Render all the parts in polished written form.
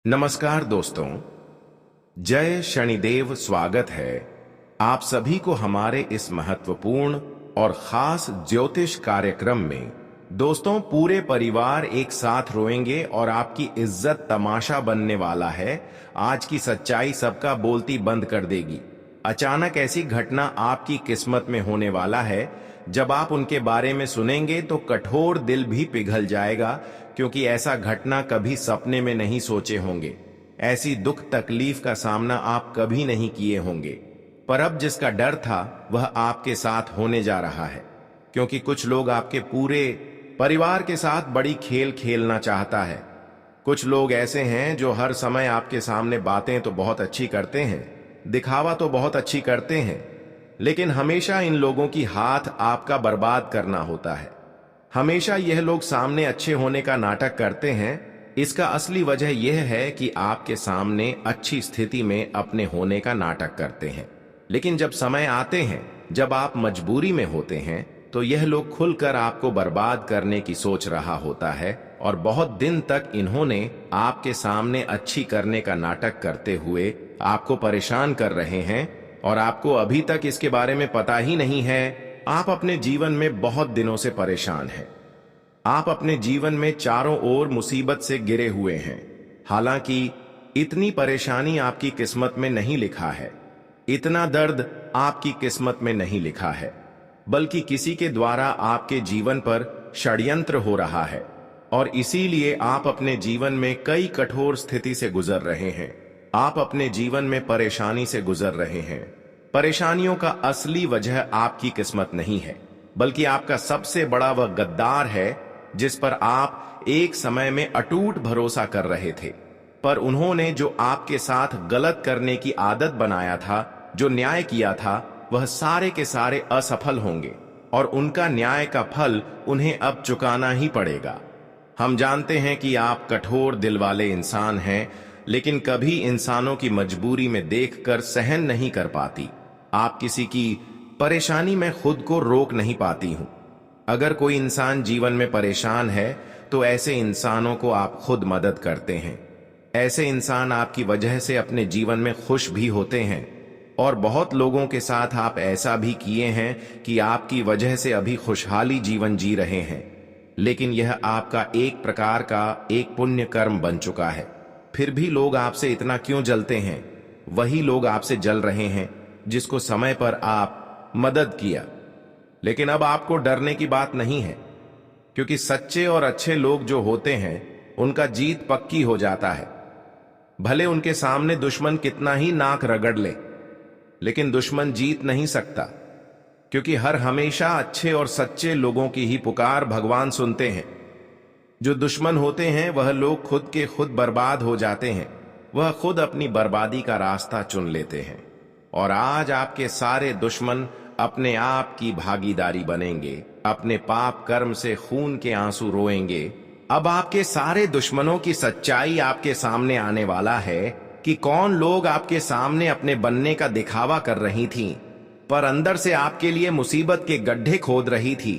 नमस्कार दोस्तों। जय शनिदेव। स्वागत है आप सभी को हमारे इस महत्वपूर्ण और खास ज्योतिष कार्यक्रम में। दोस्तों, पूरे परिवार एक साथ रोएंगे और आपकी इज्जत तमाशा बनने वाला है। आज की सच्चाई सबका बोलती बंद कर देगी। अचानक ऐसी घटना आपकी किस्मत में होने वाला है। जब आप उनके बारे में सुनेंगे तो कठोर दिल भी पिघल जाएगा, क्योंकि ऐसा घटना कभी सपने में नहीं सोचे होंगे। ऐसी दुख तकलीफ का सामना आप कभी नहीं किए होंगे। पर अब जिसका डर था वह आपके साथ होने जा रहा है, क्योंकि कुछ लोग आपके पूरे परिवार के साथ बड़ी खेल खेलना चाहता है। कुछ लोग ऐसे हैं जो हर समय आपके सामने बातें तो बहुत अच्छी करते हैं, दिखावा तो बहुत अच्छी करते हैं, लेकिन हमेशा इन लोगों की हाथ आपका बर्बाद करना होता है। हमेशा यह लोग सामने अच्छे होने का नाटक करते हैं। इसका असली वजह यह है कि आपके सामने अच्छी स्थिति में अपने होने का नाटक करते हैं, लेकिन जब समय आते हैं, जब आप मजबूरी में होते हैं, तो यह लोग खुलकर आपको बर्बाद करने की सोच रहा होता है। और बहुत दिन तक इन्होंने आपके सामने अच्छी करने का नाटक करते हुए आपको परेशान कर रहे हैं, और आपको अभी तक इसके बारे में पता ही नहीं है। आप अपने जीवन में बहुत दिनों से परेशान हैं। आप अपने जीवन में चारों ओर मुसीबत से गिरे हुए हैं। हालांकि इतनी परेशानी आपकी किस्मत में नहीं लिखा है, इतना दर्द आपकी किस्मत में नहीं लिखा है, बल्कि किसी के द्वारा आपके जीवन पर षड्यंत्र हो रहा है। और इसीलिए आप अपने जीवन में कई कठोर स्थिति से गुजर रहे हैं। आप अपने जीवन में परेशानी से गुजर रहे हैं। परेशानियों का असली वजह आपकी किस्मत नहीं है, बल्कि आपका सबसे बड़ा वह गद्दार है जिस पर आप एक समय में अटूट भरोसा कर रहे थे। पर उन्होंने जो आपके साथ गलत करने की आदत बनाया था, जो न्याय किया था, वह सारे के सारे असफल होंगे, और उनका न्याय का फल उन्हें अब चुकाना ही पड़ेगा। हम जानते हैं कि आप कठोर दिल वाले इंसान हैं, लेकिन कभी इंसानों की मजबूरी में देखकर सहन नहीं कर पाती। आप किसी की परेशानी में खुद को रोक नहीं पाती हूं। अगर कोई इंसान जीवन में परेशान है तो ऐसे इंसानों को आप खुद मदद करते हैं। ऐसे इंसान आपकी वजह से अपने जीवन में खुश भी होते हैं, और बहुत लोगों के साथ आप ऐसा भी किए हैं कि आपकी वजह से अभी खुशहाली जीवन जी रहे हैं। लेकिन यह आपका एक प्रकार का एक पुण्य कर्म बन चुका है। फिर भी लोग आपसे इतना क्यों जलते हैं? वही लोग आपसे जल रहे हैं जिसको समय पर आप मदद किया। लेकिन अब आपको डरने की बात नहीं है, क्योंकि सच्चे और अच्छे लोग जो होते हैं उनका जीत पक्की हो जाता है। भले उनके सामने दुश्मन कितना ही नाक रगड़ ले, लेकिन दुश्मन जीत नहीं सकता, क्योंकि हर हमेशा अच्छे और सच्चे लोगों की ही पुकार भगवान सुनते हैं। जो दुश्मन होते हैं वह लोग खुद के खुद बर्बाद हो जाते हैं। वह खुद अपनी बर्बादी का रास्ता चुन लेते हैं। और आज आपके सारे दुश्मन अपने आप की भागीदारी बनेंगे, अपने पाप कर्म से खून के आंसू रोएंगे। अब आपके सारे दुश्मनों की सच्चाई आपके सामने आने वाला है कि कौन लोग आपके सामने अपने बनने का दिखावा कर रही थीं, पर अंदर से आपके लिए मुसीबत के गड्ढे खोद रही थी।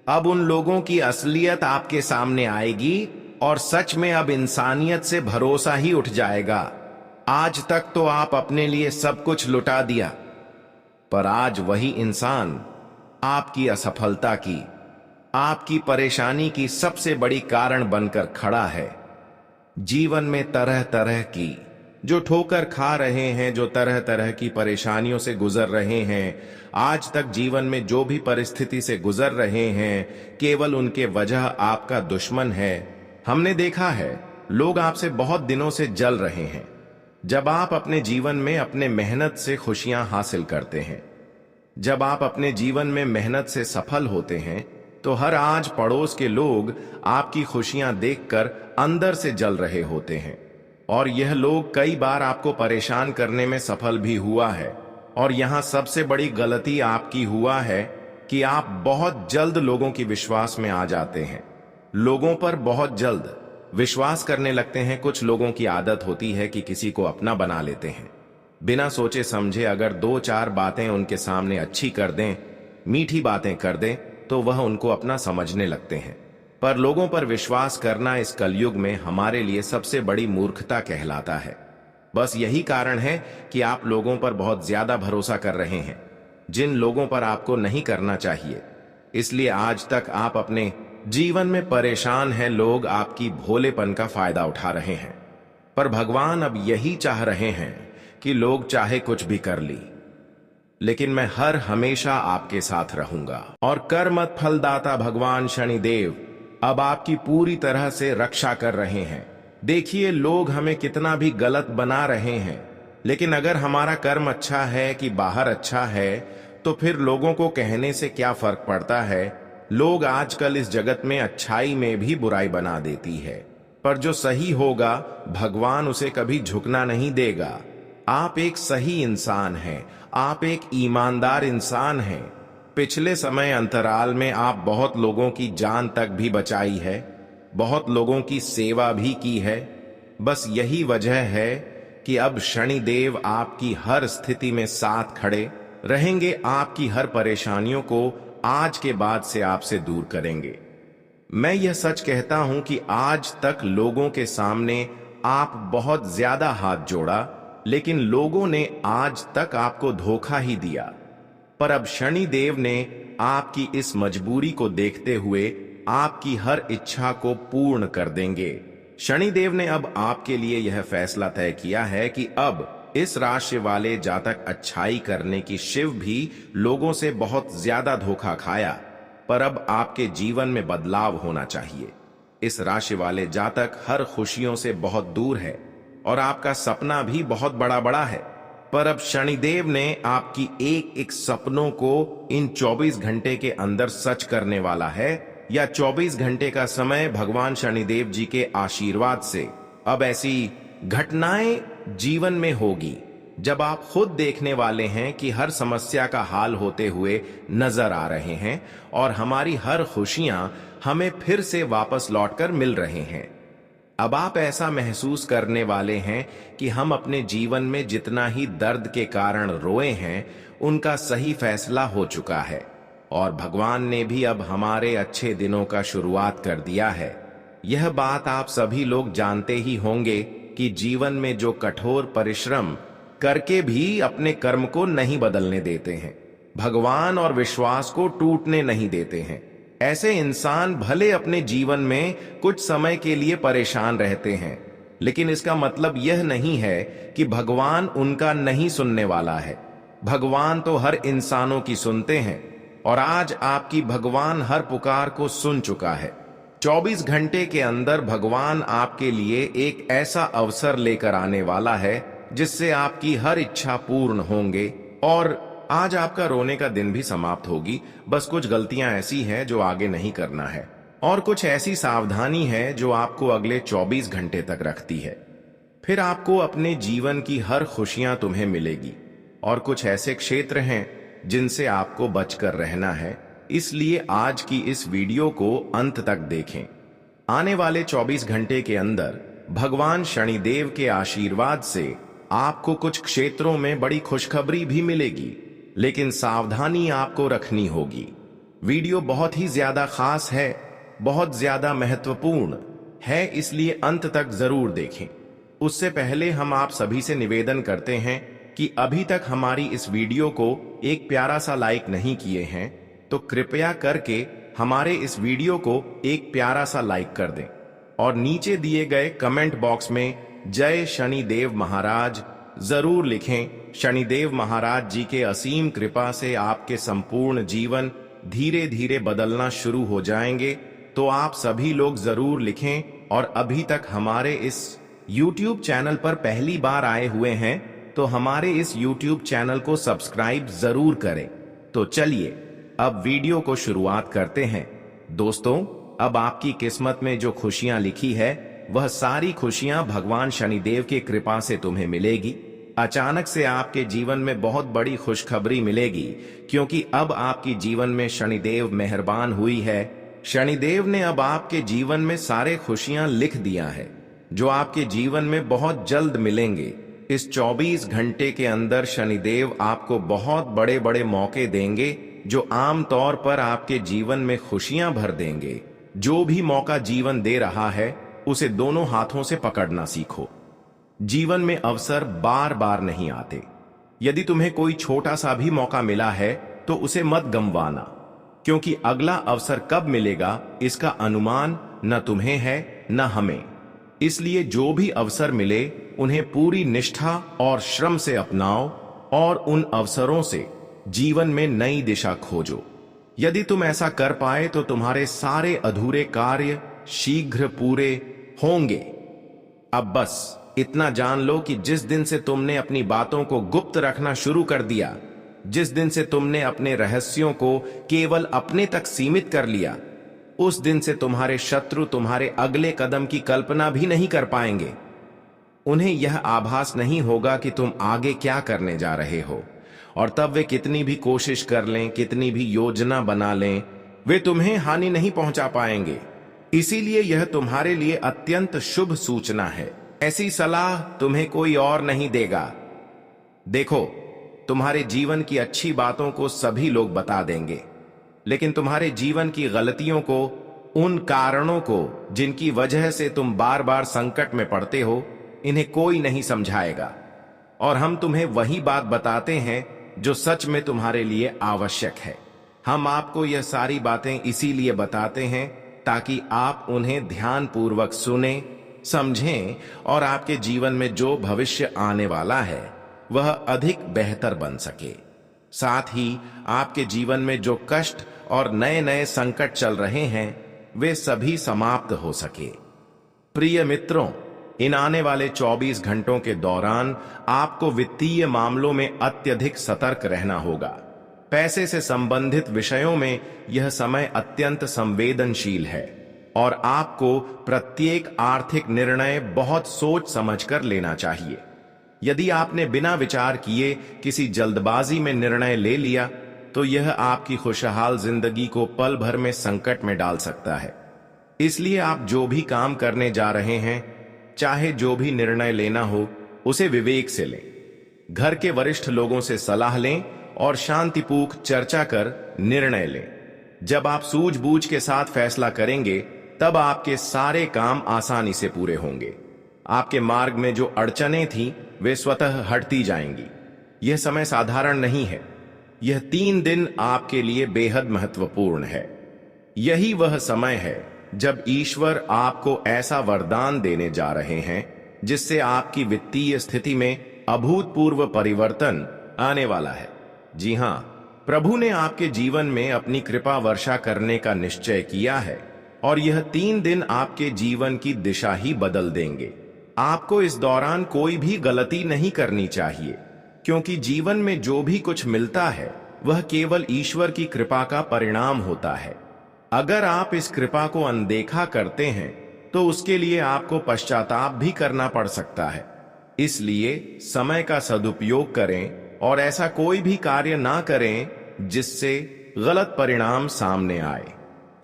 अब उन लोगों की असलियत आपके सामने आएगी, और सच में अब इंसानियत से भरोसा ही उठ जाएगा। आज तक तो आप अपने लिए सब कुछ लुटा दिया, पर आज वही इंसान आपकी असफलता की, आपकी परेशानी की सबसे बड़ी कारण बनकर खड़ा है। जीवन में तरह तरह की जो ठोकर खा रहे हैं, जो तरह तरह की परेशानियों से गुजर रहे हैं, आज तक जीवन में जो भी परिस्थिति से गुजर रहे हैं, केवल उनके वजह आपका दुश्मन है। हमने देखा है लोग आपसे बहुत दिनों से जल रहे हैं। जब आप अपने जीवन में अपने मेहनत से खुशियां हासिल करते हैं, जब आप अपने जीवन में मेहनत से सफल होते हैं, तो हर आज पड़ोस के लोग आपकी खुशियां देखकर अंदर से जल रहे होते हैं। और यह लोग कई बार आपको परेशान करने में सफल भी हुआ है। और यहां सबसे बड़ी गलती आपकी हुआ है कि आप बहुत जल्द लोगों की विश्वास में आ जाते हैं। लोगों पर बहुत जल्द विश्वास करने लगते हैं। कुछ लोगों की आदत होती है कि किसी को अपना बना लेते हैं। बिना सोचे समझे अगर दो चार बातें उनके सामने अच्छी कर दें, मीठी बातें कर दें, तो वह उनको अपना समझने लगते हैं। पर लोगों पर विश्वास करना इस कलयुग में हमारे लिए सबसे बड़ी मूर्खता कहलाता है। बस यही कारण है कि आप लोगों पर बहुत ज्यादा भरोसा कर रहे हैं, जिन लोगों पर आपको नहीं करना चाहिए। इसलिए आज तक आप अपने जीवन में परेशान हैं। लोग आपकी भोलेपन का फायदा उठा रहे हैं, पर भगवान अब यही चाह रहे हैं कि लोग चाहे कुछ भी कर ली, लेकिन मैं हर हमेशा आपके साथ रहूंगा। और कर्मत फलदाता भगवान शनिदेव अब आपकी पूरी तरह से रक्षा कर रहे हैं। देखिए, लोग हमें कितना भी गलत बना रहे हैं, लेकिन अगर हमारा कर्म अच्छा है कि बाहर अच्छा है, तो फिर लोगों को कहने से क्या फर्क पड़ता है। लोग आजकल इस जगत में अच्छाई में भी बुराई बना देती है, पर जो सही होगा भगवान उसे कभी झुकना नहीं देगा। आप एक सही इंसान हैं, आप एक ईमानदार इंसान हैं। पिछले समय अंतराल में आप बहुत लोगों की जान तक भी बचाई है, बहुत लोगों की सेवा भी की है। बस यही वजह है कि अब शनिदेव आपकी हर स्थिति में साथ खड़े रहेंगे, आपकी हर परेशानियों को आज के बाद से आपसे दूर करेंगे। मैं यह सच कहता हूं कि आज तक लोगों के सामने आप बहुत ज्यादा हाथ जोड़ा, लेकिन लोगों ने आज तक आपको धोखा ही दिया। पर अब शनिदेव ने आपकी इस मजबूरी को देखते हुए आपकी हर इच्छा को पूर्ण कर देंगे। शनिदेव ने अब आपके लिए यह फैसला तय किया है कि अब इस राशि वाले जातक अच्छाई करने की शिव भी लोगों से बहुत ज्यादा धोखा खाया, पर अब आपके जीवन में बदलाव होना चाहिए। इस राशि वाले जातक हर खुशियों से बहुत दूर है और आपका सपना भी बहुत बड़ा बड़ा है, पर अब शनिदेव ने आपकी एक एक सपनों को इन 24 घंटे के अंदर सच करने वाला है। या 24 घंटे का समय भगवान शनिदेव जी के आशीर्वाद से अब ऐसी घटनाएं जीवन में होगी जब आप खुद देखने वाले हैं कि हर समस्या का हाल होते हुए नजर आ रहे हैं और हमारी हर खुशियां हमें फिर से वापस लौटकर मिल रहे हैं। अब आप ऐसा महसूस करने वाले हैं कि हम अपने जीवन में जितना ही दर्द के कारण रोए हैं, उनका सही फैसला हो चुका है और भगवान ने भी अब हमारे अच्छे दिनों का शुरुआत कर दिया है। यह बात आप सभी लोग जानते ही होंगे कि जीवन में जो कठोर परिश्रम करके भी अपने कर्म को नहीं बदलने देते हैं, भगवान और विश्वास को टूटने नहीं देते हैं, ऐसे इंसान भले अपने जीवन में कुछ समय के लिए परेशान रहते हैं, लेकिन इसका मतलब यह नहीं है कि भगवान उनका नहीं सुनने वाला है। भगवान तो हर इंसानों की सुनते हैं और आज आपकी भगवान हर पुकार को सुन चुका है। 24 घंटे के अंदर भगवान आपके लिए एक ऐसा अवसर लेकर आने वाला है जिससे आपकी हर इच्छा पूर्ण होंगे और आज आपका रोने का दिन भी समाप्त होगी। बस कुछ गलतियां ऐसी हैं जो आगे नहीं करना है और कुछ ऐसी सावधानी है जो आपको अगले 24 घंटे तक रखती है। फिर आपको अपने जीवन की हर खुशियां तुम्हें मिलेगी और कुछ ऐसे क्षेत्र हैं जिनसे आपको बचकर रहना है। इसलिए आज की इस वीडियो को अंत तक देखें। आने वाले 24 घंटे के अंदर भगवान शनिदेव के आशीर्वाद से आपको कुछ क्षेत्रों में बड़ी खुशखबरी भी मिलेगी, लेकिन सावधानी आपको रखनी होगी। वीडियो बहुत ही ज्यादा खास है, बहुत ज्यादा महत्वपूर्ण है, इसलिए अंत तक जरूर देखें। उससे पहले हम आप सभी से निवेदन करते हैं कि अभी तक हमारी इस वीडियो को एक प्यारा सा लाइक नहीं किए हैं तो कृपया करके हमारे इस वीडियो को एक प्यारा सा लाइक कर दें और नीचे दिए गए कमेंट बॉक्स में जय शनिदेव महाराज जरूर लिखें। शनिदेव महाराज जी के असीम कृपा से आपके संपूर्ण जीवन धीरे धीरे बदलना शुरू हो जाएंगे, तो आप सभी लोग जरूर लिखें। और अभी तक हमारे इस YouTube चैनल पर पहली बार आए हुए हैं तो हमारे इस YouTube चैनल को सब्सक्राइब जरूर करें। तो चलिए अब वीडियो को शुरुआत करते हैं। दोस्तों, अब आपकी किस्मत में जो खुशियां लिखी है वह सारी खुशियां भगवान शनिदेव की कृपा से तुम्हें मिलेगी। अचानक से आपके जीवन में बहुत बड़ी खुशखबरी मिलेगी, क्योंकि अब आपकी जीवन में शनिदेव मेहरबान हुई है। शनिदेव ने अब आपके जीवन में सारे खुशियां लिख दिया है जो आपके जीवन में बहुत जल्द मिलेंगे। इस 24 घंटे के अंदर शनिदेव आपको बहुत बड़े बड़े मौके देंगे जो आम तौर पर आपके जीवन में खुशियां भर देंगे। जो भी मौका जीवन दे रहा है उसे दोनों हाथों से पकड़ना सीखो। जीवन में अवसर बार बार नहीं आते। यदि तुम्हें कोई छोटा सा भी मौका मिला है तो उसे मत गंवाना, क्योंकि अगला अवसर कब मिलेगा इसका अनुमान न तुम्हें है न हमें। इसलिए जो भी अवसर मिले उन्हें पूरी निष्ठा और श्रम से अपनाओ और उन अवसरों से जीवन में नई दिशा खोजो। यदि तुम ऐसा कर पाए तो तुम्हारे सारे अधूरे कार्य शीघ्र पूरे होंगे। अब बस इतना जान लो कि जिस दिन से तुमने अपनी बातों को गुप्त रखना शुरू कर दिया, जिस दिन से तुमने अपने रहस्यों को केवल अपने तक सीमित कर लिया, उस दिन से तुम्हारे शत्रु तुम्हारे अगले कदम की कल्पना भी नहीं कर पाएंगे। उन्हें यह आभास नहीं होगा कि तुम आगे क्या करने जा रहे हो, और तब वे कितनी भी कोशिश कर लें, कितनी भी योजना बना लें, वे तुम्हें हानि नहीं पहुंचा पाएंगे। इसीलिए यह तुम्हारे लिए अत्यंत शुभ सूचना है। ऐसी सलाह तुम्हें कोई और नहीं देगा। देखो, तुम्हारे जीवन की अच्छी बातों को सभी लोग बता देंगे, लेकिन तुम्हारे जीवन की गलतियों को, उन कारणों को जिनकी वजह से तुम बार बार संकट में पड़ते हो, इन्हें कोई नहीं समझाएगा। और हम तुम्हें वही बात बताते हैं जो सच में तुम्हारे लिए आवश्यक है। हम आपको यह सारी बातें इसीलिए बताते हैं ताकि आप उन्हें ध्यानपूर्वक सुने, समझें और आपके जीवन में जो भविष्य आने वाला है वह अधिक बेहतर बन सके। साथ ही आपके जीवन में जो कष्ट और नए नए संकट चल रहे हैं वे सभी समाप्त हो सके। प्रिय मित्रों, इन आने वाले 24 घंटों के दौरान आपको वित्तीय मामलों में अत्यधिक सतर्क रहना होगा। पैसे से संबंधित विषयों में यह समय अत्यंत संवेदनशील है और आपको प्रत्येक आर्थिक निर्णय बहुत सोच समझकर लेना चाहिए। यदि आपने बिना विचार किए किसी जल्दबाजी में निर्णय ले लिया तो यह आपकी खुशहाल जिंदगी को पल भर में संकट में डाल सकता है। इसलिए आप जो भी काम करने जा रहे हैं, चाहे जो भी निर्णय लेना हो, उसे विवेक से लें। घर के वरिष्ठ लोगों से सलाह लें और शांतिपूर्वक चर्चा कर निर्णय लें। जब आप सूझबूझ के साथ फैसला करेंगे तब आपके सारे काम आसानी से पूरे होंगे। आपके मार्ग में जो अड़चनें थीं वे स्वतः हटती जाएंगी। यह समय साधारण नहीं है। यह 3 दिन आपके लिए बेहद महत्वपूर्ण है। यही वह समय है जब ईश्वर आपको ऐसा वरदान देने जा रहे हैं जिससे आपकी वित्तीय स्थिति में अभूतपूर्व परिवर्तन आने वाला है। जी हां, प्रभु ने आपके जीवन में अपनी कृपा वर्षा करने का निश्चय किया है और यह 3 दिन आपके जीवन की दिशा ही बदल देंगे। आपको इस दौरान कोई भी गलती नहीं करनी चाहिए, क्योंकि जीवन में जो भी कुछ मिलता है वह केवल ईश्वर की कृपा का परिणाम होता है। अगर आप इस कृपा को अनदेखा करते हैं तो उसके लिए आपको पश्चाताप भी करना पड़ सकता है। इसलिए समय का सदुपयोग करें और ऐसा कोई भी कार्य ना करें जिससे गलत परिणाम सामने आए।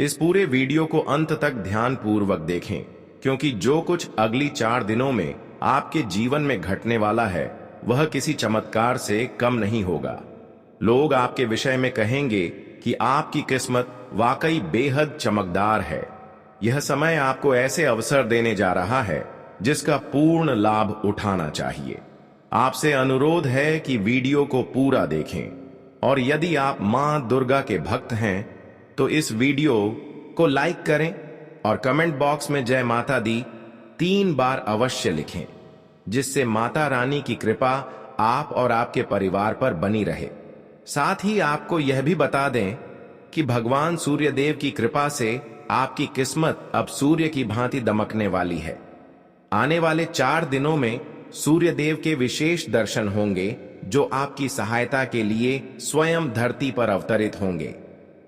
इस पूरे वीडियो को अंत तक ध्यानपूर्वक देखें, क्योंकि जो कुछ अगली 4 दिनों में आपके जीवन में घटने वाला है वह किसी चमत्कार से कम नहीं होगा। लोग आपके विषय में कहेंगे कि आपकी किस्मत वाकई बेहद चमकदार है। यह समय आपको ऐसे अवसर देने जा रहा है जिसका पूर्ण लाभ उठाना चाहिए। आपसे अनुरोध है कि वीडियो को पूरा देखें और यदि आप मां दुर्गा के भक्त हैं तो इस वीडियो को लाइक करें और कमेंट बॉक्स में जय माता दी 3 बार अवश्य लिखें, जिससे माता रानी की कृपा आप और आपके परिवार पर बनी रहे। साथ ही आपको यह भी बता दें कि भगवान सूर्यदेव की कृपा से आपकी किस्मत अब सूर्य की भांति दमकने वाली है। आने वाले 4 दिनों में सूर्यदेव के विशेष दर्शन होंगे जो आपकी सहायता के लिए स्वयं धरती पर अवतरित होंगे।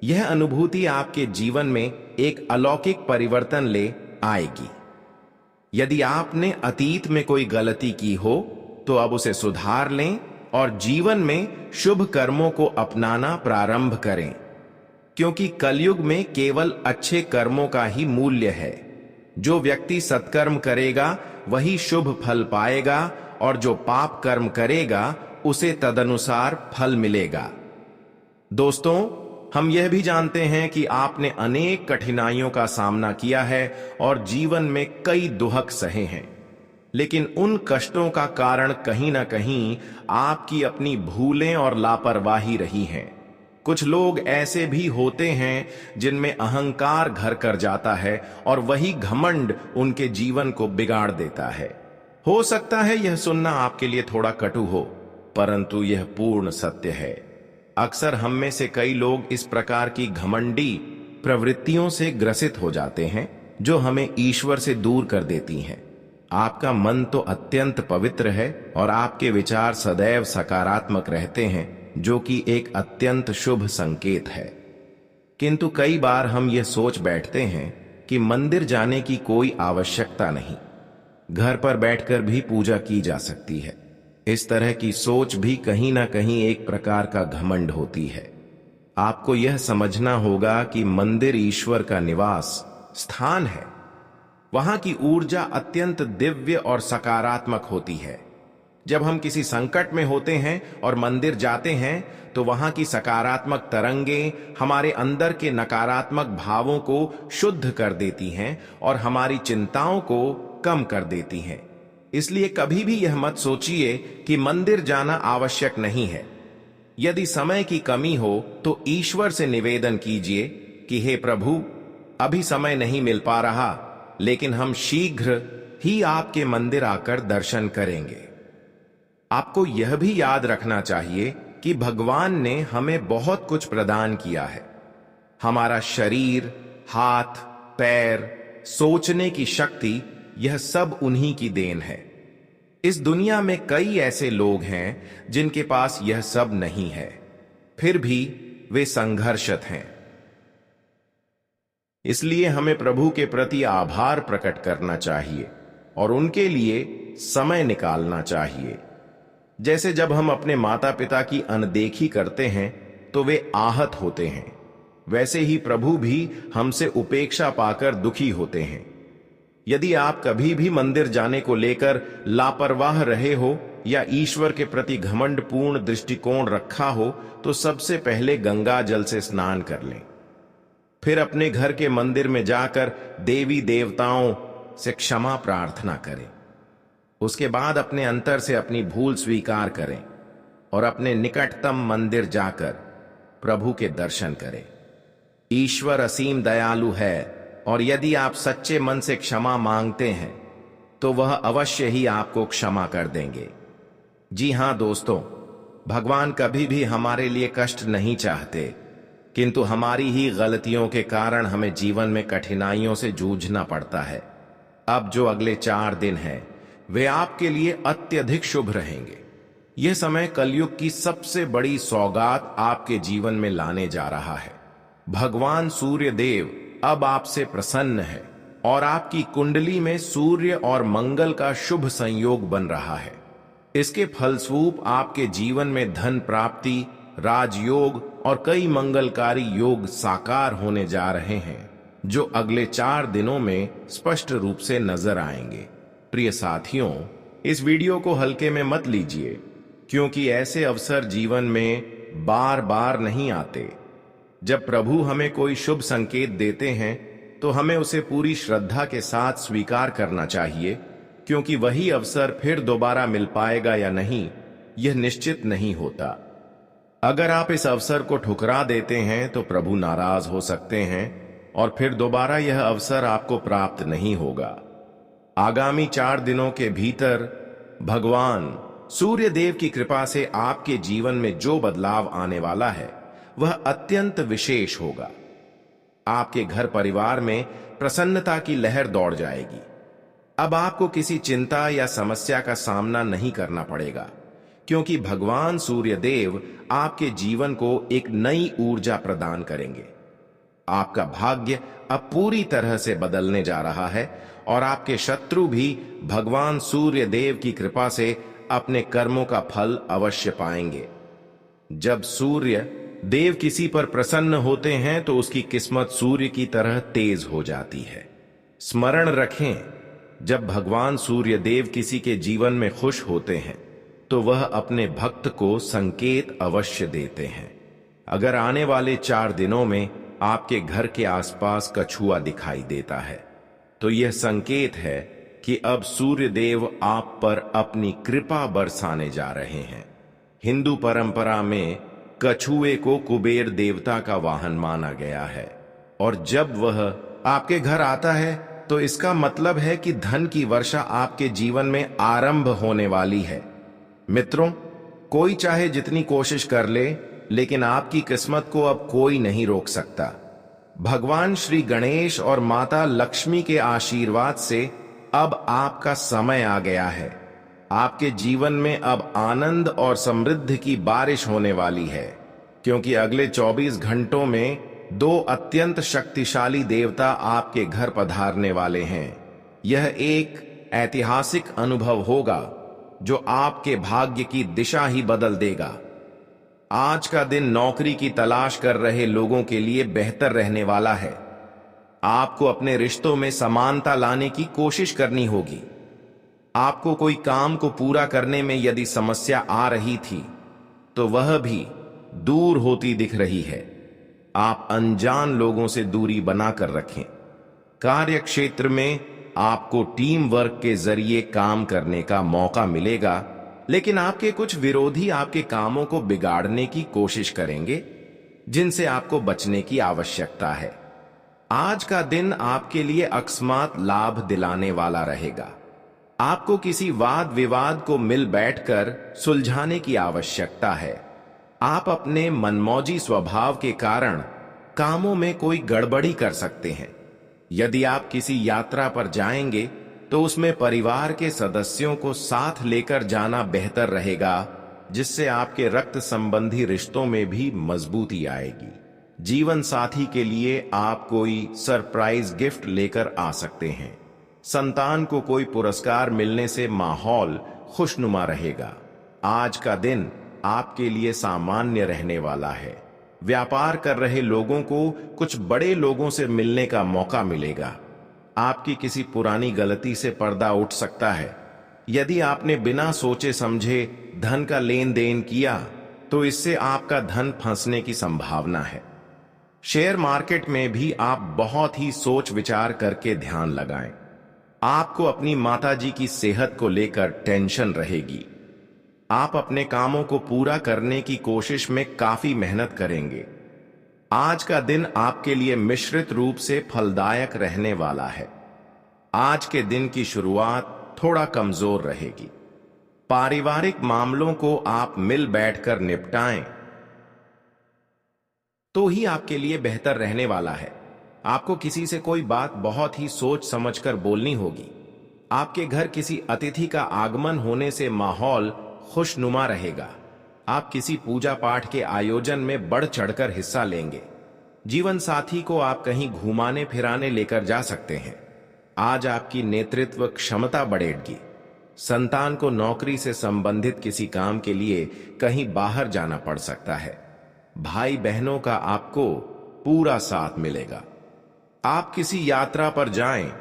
यह अनुभूति आपके जीवन में एक अलौकिक परिवर्तन ले आएगी। यदि आपने अतीत में कोई गलती की हो तो अब उसे सुधार लें और जीवन में शुभ कर्मों को अपनाना प्रारंभ करें, क्योंकि कलयुग में केवल अच्छे कर्मों का ही मूल्य है। जो व्यक्ति सत्कर्म करेगा वही शुभ फल पाएगा और जो पाप कर्म करेगा उसे तदनुसार फल मिलेगा। दोस्तों, हम यह भी जानते हैं कि आपने अनेक कठिनाइयों का सामना किया है और जीवन में कई दुहक सहे हैं, लेकिन उन कष्टों का कारण कहीं ना कहीं आपकी अपनी भूलें और लापरवाही रही हैं। कुछ लोग ऐसे भी होते हैं जिनमें अहंकार घर कर जाता है और वही घमंड उनके जीवन को बिगाड़ देता है। हो सकता है यह सुनना आपके लिए थोड़ा कटु हो, परंतु यह पूर्ण सत्य है। अक्सर हम में से कई लोग इस प्रकार की घमंडी प्रवृत्तियों से ग्रसित हो जाते हैं जो हमें ईश्वर से दूर कर देती हैं। आपका मन तो अत्यंत पवित्र है और आपके विचार सदैव सकारात्मक रहते हैं, जो कि एक अत्यंत शुभ संकेत है। किंतु कई बार हम यह सोच बैठते हैं कि मंदिर जाने की कोई आवश्यकता नहीं, घर पर बैठकर भी पूजा की जा सकती है। इस तरह की सोच भी कहीं ना कहीं एक प्रकार का घमंड होती है। आपको यह समझना होगा कि मंदिर ईश्वर का निवास स्थान है। वहां की ऊर्जा अत्यंत दिव्य और सकारात्मक होती है। जब हम किसी संकट में होते हैं और मंदिर जाते हैं तो वहां की सकारात्मक तरंगें हमारे अंदर के नकारात्मक भावों को शुद्ध कर देती हैं और हमारी चिंताओं को कम कर देती हैं। इसलिए कभी भी यह मत सोचिए कि मंदिर जाना आवश्यक नहीं है। यदि समय की कमी हो तो ईश्वर से निवेदन कीजिए कि हे प्रभु, अभी समय नहीं मिल पा रहा, लेकिन हम शीघ्र ही आपके मंदिर आकर दर्शन करेंगे। आपको यह भी याद रखना चाहिए कि भगवान ने हमें बहुत कुछ प्रदान किया है। हमारा शरीर, हाथ, पैर, सोचने की शक्ति, यह सब उन्हीं की देन है। इस दुनिया में कई ऐसे लोग हैं जिनके पास यह सब नहीं है, फिर भी वे संघर्षरत हैं। इसलिए हमें प्रभु के प्रति आभार प्रकट करना चाहिए और उनके लिए समय निकालना चाहिए। जैसे जब हम अपने माता पिता की अनदेखी करते हैं तो वे आहत होते हैं, वैसे ही प्रभु भी हमसे उपेक्षा पाकर दुखी होते हैं। यदि आप कभी भी मंदिर जाने को लेकर लापरवाह रहे हो या ईश्वर के प्रति घमंडपूर्ण दृष्टिकोण रखा हो, तो सबसे पहले गंगा जल से स्नान कर लें। फिर अपने घर के मंदिर में जाकर देवी देवताओं से क्षमा प्रार्थना करें। उसके बाद अपने अंतर से अपनी भूल स्वीकार करें और अपने निकटतम मंदिर जाकर प्रभु के दर्शन करें। ईश्वर असीम दयालु है और यदि आप सच्चे मन से क्षमा मांगते हैं तो वह अवश्य ही आपको क्षमा कर देंगे। जी हां दोस्तों, भगवान कभी भी हमारे लिए कष्ट नहीं चाहते, किंतु हमारी ही गलतियों के कारण हमें जीवन में कठिनाइयों से जूझना पड़ता है। अब जो अगले 4 दिन हैं वे आपके लिए अत्यधिक शुभ रहेंगे। यह समय कलयुग की सबसे बड़ी सौगात आपके जीवन में लाने जा रहा है। भगवान सूर्य देव अब आपसे प्रसन्न है और आपकी कुंडली में सूर्य और मंगल का शुभ संयोग बन रहा है। इसके फलस्वरूप आपके जीवन में धन प्राप्ति, राजयोग और कई मंगलकारी योग साकार होने जा रहे हैं, जो अगले 4 दिनों में स्पष्ट रूप से नजर आएंगे। प्रिय साथियों, इस वीडियो को हल्के में मत लीजिए, क्योंकि ऐसे अवसर जीवन में बार बार नहीं आते। जब प्रभु हमें कोई शुभ संकेत देते हैं तो हमें उसे पूरी श्रद्धा के साथ स्वीकार करना चाहिए, क्योंकि वही अवसर फिर दोबारा मिल पाएगा या नहीं, यह निश्चित नहीं होता। अगर आप इस अवसर को ठुकरा देते हैं तो प्रभु नाराज हो सकते हैं और फिर दोबारा यह अवसर आपको प्राप्त नहीं होगा। आगामी 4 दिनों के भीतर भगवान सूर्य देव की कृपा से आपके जीवन में जो बदलाव आने वाला है वह अत्यंत विशेष होगा। आपके घर परिवार में प्रसन्नता की लहर दौड़ जाएगी। अब आपको किसी चिंता या समस्या का सामना नहीं करना पड़ेगा, क्योंकि भगवान सूर्य देव आपके जीवन को एक नई ऊर्जा प्रदान करेंगे। आपका भाग्य अब पूरी तरह से बदलने जा रहा है और आपके शत्रु भी भगवान सूर्य देव की कृपा से अपने कर्मों का फल अवश्य पाएंगे। जब सूर्य देव किसी पर प्रसन्न होते हैं तो उसकी किस्मत सूर्य की तरह तेज हो जाती है। स्मरण रखें, जब भगवान सूर्य देव किसी के जीवन में खुश होते हैं तो वह अपने भक्त को संकेत अवश्य देते हैं। अगर आने वाले 4 दिनों में आपके घर के आसपास कछुआ दिखाई देता है, तो यह संकेत है कि अब सूर्य देव आप पर अपनी कृपा बरसाने जा रहे हैं। हिंदू परंपरा में कछुए को कुबेर देवता का वाहन माना गया है, और जब वह आपके घर आता है तो इसका मतलब है कि धन की वर्षा आपके जीवन में आरंभ होने वाली है। मित्रों, कोई चाहे जितनी कोशिश कर ले, लेकिन आपकी किस्मत को अब कोई नहीं रोक सकता। भगवान श्री गणेश और माता लक्ष्मी के आशीर्वाद से अब आपका समय आ गया है। आपके जीवन में अब आनंद और समृद्धि की बारिश होने वाली है, क्योंकि अगले 24 घंटों में 2 अत्यंत शक्तिशाली देवता आपके घर पधारने वाले हैं। यह एक ऐतिहासिक अनुभव होगा जो आपके भाग्य की दिशा ही बदल देगा। आज का दिन नौकरी की तलाश कर रहे लोगों के लिए बेहतर रहने वाला है। आपको अपने रिश्तों में समानता लाने की कोशिश करनी होगी। आपको कोई काम को पूरा करने में यदि समस्या आ रही थी, तो वह भी दूर होती दिख रही है। आप अनजान लोगों से दूरी बनाकर रखें। कार्य क्षेत्र में आपको टीम वर्क के जरिए काम करने का मौका मिलेगा, लेकिन आपके कुछ विरोधी आपके कामों को बिगाड़ने की कोशिश करेंगे, जिनसे आपको बचने की आवश्यकता है। आज का दिन आपके लिए अकस्मात लाभ दिलाने वाला रहेगा। आपको किसी वाद विवाद को मिल बैठकर सुलझाने की आवश्यकता है। आप अपने मनमौजी स्वभाव के कारण कामों में कोई गड़बड़ी कर सकते हैं। यदि आप किसी यात्रा पर जाएंगे, तो उसमें परिवार के सदस्यों को साथ लेकर जाना बेहतर रहेगा, जिससे आपके रक्त संबंधी रिश्तों में भी मजबूती आएगी। जीवन साथी के लिए आप कोई सरप्राइज गिफ्ट लेकर आ सकते हैं। संतान को कोई पुरस्कार मिलने से माहौल खुशनुमा रहेगा। आज का दिन आपके लिए सामान्य रहने वाला है। व्यापार कर रहे लोगों को कुछ बड़े लोगों से मिलने का मौका मिलेगा। आपकी किसी पुरानी गलती से पर्दा उठ सकता है। यदि आपने बिना सोचे समझे धन का लेन देन किया, तो इससे आपका धन फंसने की संभावना है। शेयर मार्केट में भी आप बहुत ही सोच विचार करके ध्यान लगाएं। आपको अपनी माताजी की सेहत को लेकर टेंशन रहेगी। आप अपने कामों को पूरा करने की कोशिश में काफी मेहनत करेंगे। आज का दिन आपके लिए मिश्रित रूप से फलदायक रहने वाला है। आज के दिन की शुरुआत थोड़ा कमजोर रहेगी। पारिवारिक मामलों को आप मिल बैठकर निपटाएं, तो ही आपके लिए बेहतर रहने वाला है। आपको किसी से कोई बात बहुत ही सोच समझकर बोलनी होगी। आपके घर किसी अतिथि का आगमन होने से माहौल खुशनुमा रहेगा। आप किसी पूजा पाठ के आयोजन में बढ़ चढ़कर हिस्सा लेंगे। जीवन साथी को आप कहीं घुमाने फिराने लेकर जा सकते हैं। आज आपकी नेतृत्व क्षमता बढ़ेगी। संतान को नौकरी से संबंधित किसी काम के लिए कहीं बाहर जाना पड़ सकता है। भाई बहनों का आपको पूरा साथ मिलेगा। आप किसी यात्रा पर जाएं,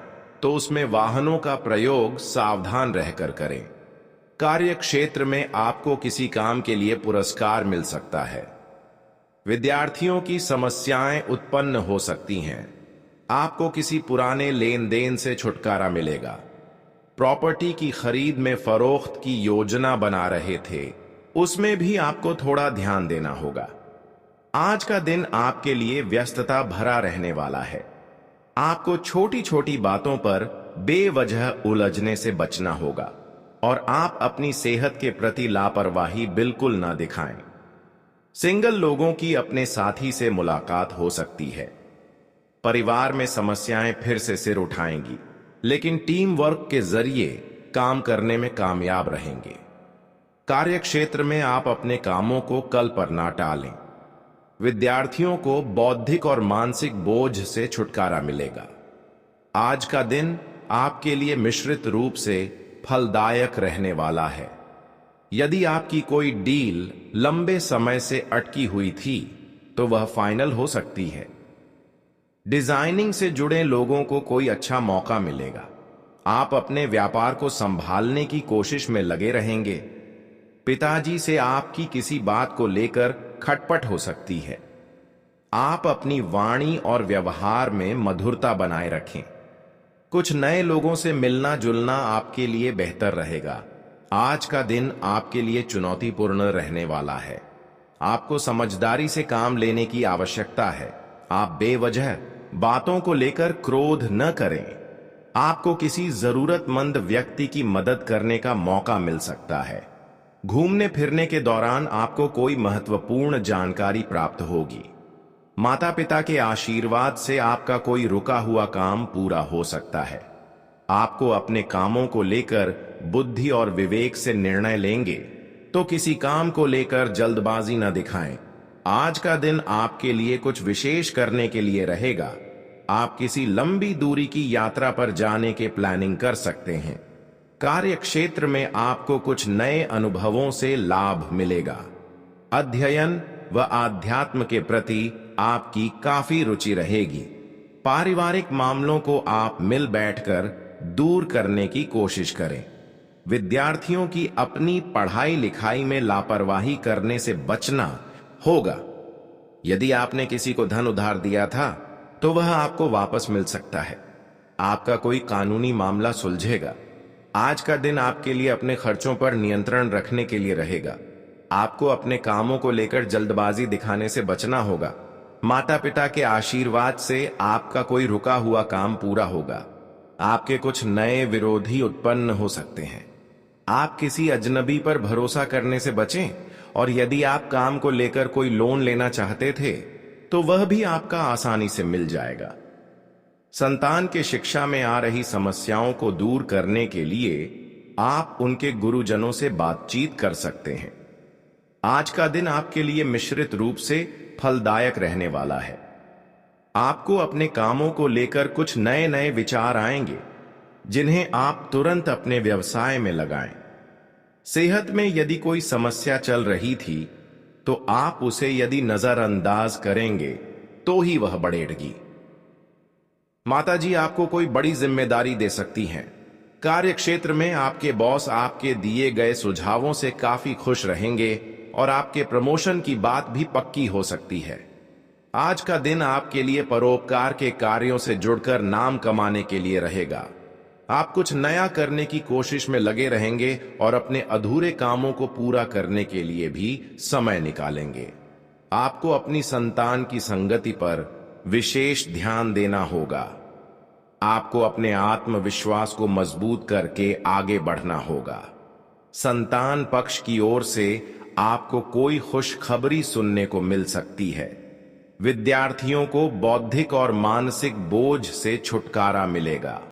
तो उसमें वाहनों का प्रयोग सावधान रहकर करें। कार्य क्षेत्र में आपको किसी काम के लिए पुरस्कार मिल सकता है। विद्यार्थियों की समस्याएं उत्पन्न हो सकती हैं। आपको किसी पुराने लेन देन से छुटकारा मिलेगा। प्रॉपर्टी की खरीद में फरोख्त की योजना बना रहे थे, उसमें भी आपको थोड़ा ध्यान देना होगा। आज का दिन आपके लिए व्यस्तता भरा रहने वाला है। आपको छोटी छोटी बातों पर बेवजह उलझने से बचना होगा, और आप अपनी सेहत के प्रति लापरवाही बिल्कुल ना दिखाएं। सिंगल लोगों की अपने साथी से मुलाकात हो सकती है। परिवार में समस्याएं फिर से सिर उठाएंगी, लेकिन टीम वर्क के जरिए काम करने में कामयाब रहेंगे। कार्य क्षेत्र में आप अपने कामों को कल पर ना टालें। विद्यार्थियों को बौद्धिक और मानसिक बोझ से छुटकारा मिलेगा। आज का दिन आपके लिए मिश्रित रूप से फलदायक रहने वाला है। यदि आपकी कोई डील लंबे समय से अटकी हुई थी, तो वह फाइनल हो सकती है। डिजाइनिंग से जुड़े लोगों को कोई अच्छा मौका मिलेगा। आप अपने व्यापार को संभालने की कोशिश में लगे रहेंगे। पिताजी से आपकी किसी बात को लेकर खटपट हो सकती है। आप अपनी वाणी और व्यवहार में मधुरता बनाए रखें। कुछ नए लोगों से मिलना जुलना आपके लिए बेहतर रहेगा। आज का दिन आपके लिए चुनौतीपूर्ण रहने वाला है। आपको समझदारी से काम लेने की आवश्यकता है। आप बेवजह बातों को लेकर क्रोध न करें। आपको किसी जरूरतमंद व्यक्ति की मदद करने का मौका मिल सकता है। घूमने फिरने के दौरान आपको कोई महत्वपूर्ण जानकारी प्राप्त होगी। माता पिता के आशीर्वाद से आपका कोई रुका हुआ काम पूरा हो सकता है। आपको अपने कामों को लेकर बुद्धि और विवेक से निर्णय लेंगे, तो किसी काम को लेकर जल्दबाजी न दिखाएं। आज का दिन आपके लिए कुछ विशेष करने के लिए रहेगा। आप किसी लंबी दूरी की यात्रा पर जाने के प्लानिंग कर सकते हैं। कार्य क्षेत्र में आपको कुछ नए अनुभवों से लाभ मिलेगा। अध्ययन व आध्यात्म के प्रति आपकी काफी रुचि रहेगी। पारिवारिक मामलों को आप मिल बैठकर दूर करने की कोशिश करें। विद्यार्थियों की अपनी पढ़ाई लिखाई में लापरवाही करने से बचना होगा। यदि आपने किसी को धन उधार दिया था तो वह आपको वापस मिल सकता है। आपका कोई कानूनी मामला सुलझेगा। आज का दिन आपके लिए अपने खर्चों पर नियंत्रण रखने के लिए रहेगा। आपको अपने कामों को लेकर जल्दबाजी दिखाने से बचना होगा। माता पिता के आशीर्वाद से आपका कोई रुका हुआ काम पूरा होगा। आपके कुछ नए विरोधी उत्पन्न हो सकते हैं। आप किसी अजनबी पर भरोसा करने से बचें, और यदि आप काम को लेकर कोई लोन लेना चाहते थे तो वह भी आपका आसानी से मिल जाएगा। संतान के शिक्षा में आ रही समस्याओं को दूर करने के लिए आप उनके गुरुजनों से बातचीत कर सकते हैं। आज का दिन आपके लिए मिश्रित रूप से फलदायक रहने वाला है। आपको अपने कामों को लेकर कुछ नए नए विचार आएंगे, जिन्हें आप तुरंत अपने व्यवसाय में लगाएं। सेहत में यदि कोई समस्या चल रही थी तो आप उसे यदि नजरअंदाज करेंगे तो ही वह बढ़ेगी। माताजी आपको कोई बड़ी जिम्मेदारी दे सकती हैं। कार्य क्षेत्र में आपके बॉस आपके दिए गए सुझावों से काफी खुश रहेंगे और आपके प्रमोशन की बात भी पक्की हो सकती है। आज का दिन आपके लिए परोपकार के कार्यों से जुड़कर नाम कमाने के लिए रहेगा। आप कुछ नया करने की कोशिश में लगे रहेंगे और अपने अधूरे कामों को पूरा करने के लिए भी समय निकालेंगे। आपको अपनी संतान की संगति पर विशेष ध्यान देना होगा। आपको अपने आत्मविश्वास को मजबूत करके आगे बढ़ना होगा। संतान पक्ष की ओर से आपको कोई खुशखबरी सुनने को मिल सकती है। विद्यार्थियों को बौद्धिक और मानसिक बोझ से छुटकारा मिलेगा।